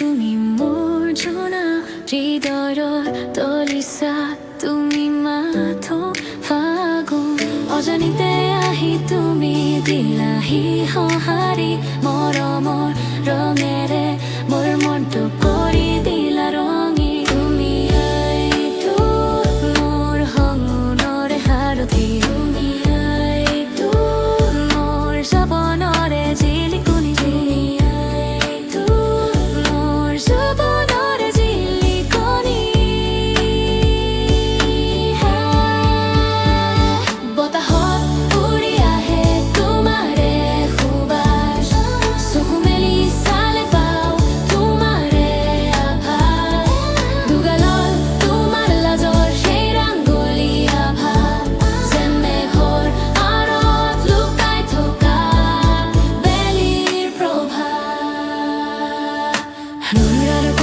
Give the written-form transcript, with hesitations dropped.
তুমি মোৰ জোনা হৃদয়ৰ তলিছা তুমি মাথো ফাগুন অজানিতে আহি তুমি দিলাহি সঁহাৰি মৰমৰ ৰঙেৰে মোৰ মনটো কৰি দিলা ৰঙি তুমি এইটো মোৰ সঙুনৰে সাৰথি তুমি এইটো মোৰ সপনৰে জিলিকনি 눈을